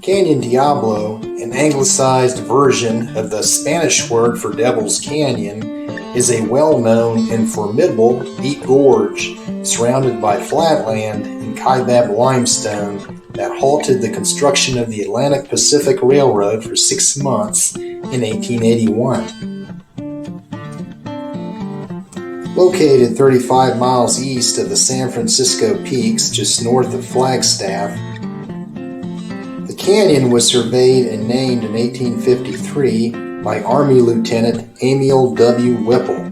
Canyon Diablo, an anglicized version of the Spanish word for Devil's Canyon, is a well-known and formidable deep gorge surrounded by flatland and Kaibab limestone that halted the construction of the Atlantic Pacific Railroad for 6 months in 1881. Located 35 miles east of the San Francisco Peaks, just north of Flagstaff, the canyon was surveyed and named in 1853 by Army Lieutenant Emil W. Whipple,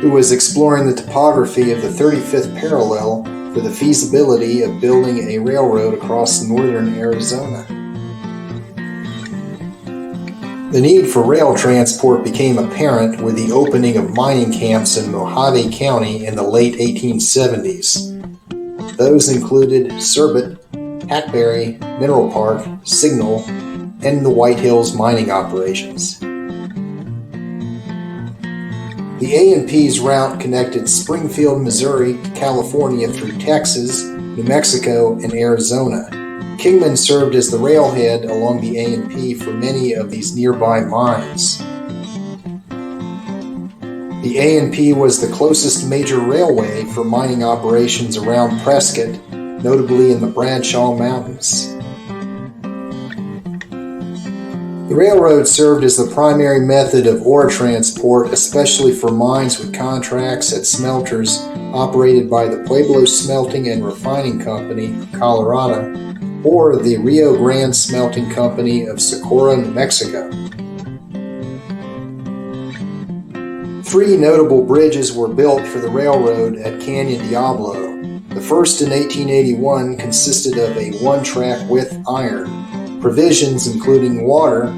who was exploring the topography of the 35th parallel for the feasibility of building a railroad across northern Arizona. The need for rail transport became apparent with the opening of mining camps in Mojave County in the late 1870s. Those included Surbit, Hackberry, Mineral Park, Signal, and the White Hills mining operations. The A&P's route connected Springfield, Missouri to California through Texas, New Mexico, and Arizona. Kingman served as the railhead along the A&P for many of these nearby mines. The A&P was the closest major railway for mining operations around Prescott, notably in the Bradshaw Mountains. The railroad served as the primary method of ore transport, especially for mines with contracts at smelters operated by the Pueblo Smelting and Refining Company of Colorado or the Rio Grande Smelting Company of Socorro, New Mexico. 3 notable bridges were built for the railroad at Canyon Diablo. The first in 1881 consisted of a 1-track with iron. Provisions, including water,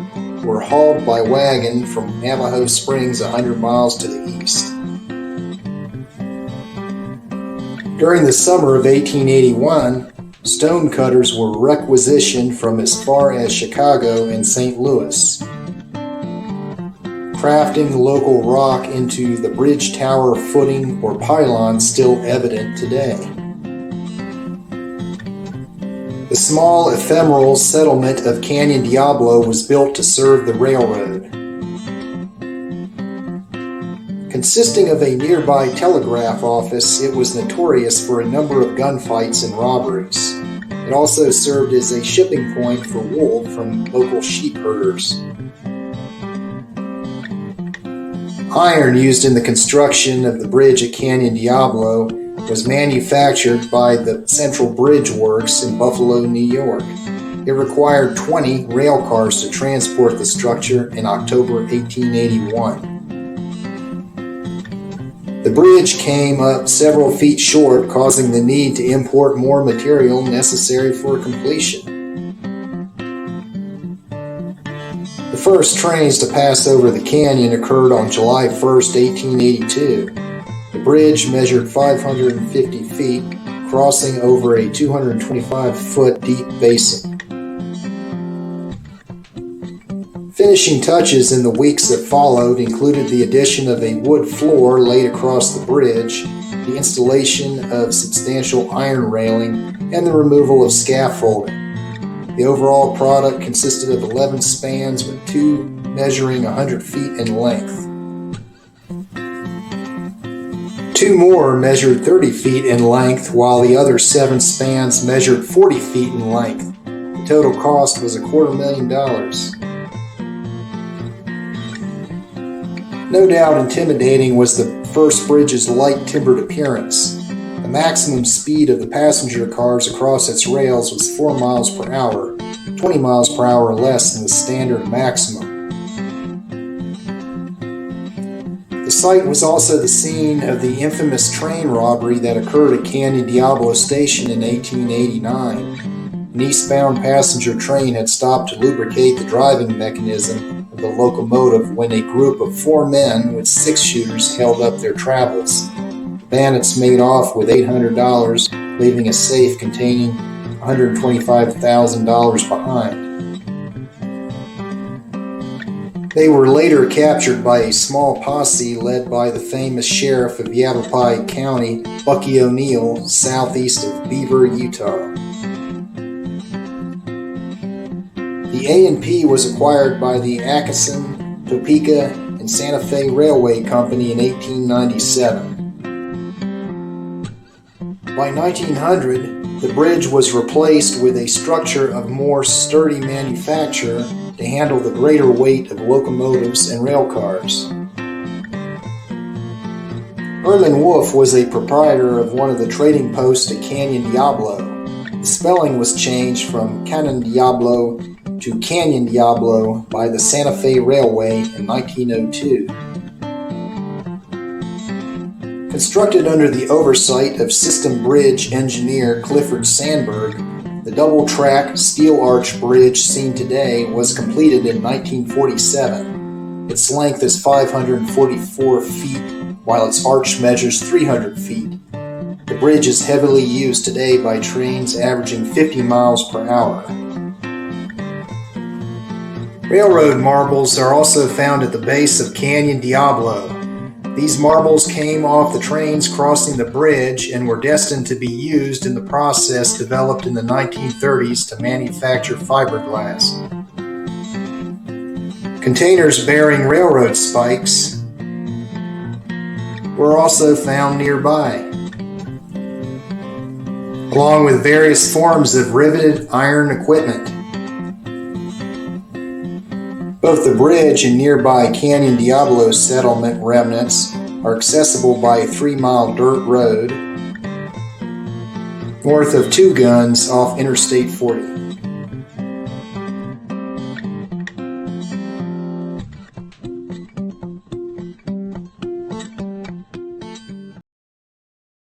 were hauled by wagon from Navajo Springs 100 miles to the east. During the summer of 1881, stone cutters were requisitioned from as far as Chicago and St. Louis, crafting local rock into the bridge tower footing or pylon still evident today. The small ephemeral settlement of Canyon Diablo was built to serve the railroad. Consisting of a nearby telegraph office, it was notorious for a number of gunfights and robberies. It also served as a shipping point for wool from local sheep herders. Iron used in the construction of the bridge at Canyon Diablo was manufactured by the Central Bridge Works in Buffalo, New York. It required 20 rail cars to transport the structure in October 1881. The bridge came up several feet short, causing the need to import more material necessary for completion. The first trains to pass over the canyon occurred on July 1, 1882. The bridge measured 550 feet, crossing over a 225-foot deep basin. Finishing touches in the weeks that followed included the addition of a wood floor laid across the bridge, the installation of substantial iron railing, and the removal of scaffolding. The overall product consisted of 11 spans with 2 measuring 100 feet in length. 2 more measured 30 feet in length, while the other 7 spans measured 40 feet in length. The total cost was $250,000. No doubt intimidating was the first bridge's light timbered appearance. The maximum speed of the passenger cars across its rails was 4 miles per hour, 20 miles per hour less than the standard maximum. The site was also the scene of the infamous train robbery that occurred at Canyon Diablo Station in 1889. An eastbound passenger train had stopped to lubricate the driving mechanism of the locomotive when a group of 4 men with 6-shooters held up their travels. The bandits made off with $800, leaving a safe containing $125,000 behind. They were later captured by a small posse led by the famous sheriff of Yavapai County, Bucky O'Neill, southeast of Beaver, Utah. The A&P was acquired by the Atchison, Topeka, and Santa Fe Railway Company in 1897. By 1900, the bridge was replaced with a structure of more sturdy manufacture to handle the greater weight of locomotives and rail cars. Erlen Wolf was a proprietor of one of the trading posts at Canyon Diablo. The spelling was changed from Canyon Diablo to Canyon Diablo by the Santa Fe Railway in 1902. Constructed under the oversight of system bridge engineer Clifford Sandberg, the double-track steel arch bridge seen today was completed in 1947. Its length is 544 feet, while its arch measures 300 feet. The bridge is heavily used today by trains averaging 50 miles per hour. Railroad marbles are also found at the base of Canyon Diablo. These marbles came off the trains crossing the bridge and were destined to be used in the process developed in the 1930s to manufacture fiberglass. Containers bearing railroad spikes were also found nearby, along with various forms of riveted iron equipment. Both the bridge and nearby Canyon Diablo settlement remnants are accessible by a 3-mile dirt road north of Two Guns off Interstate 40.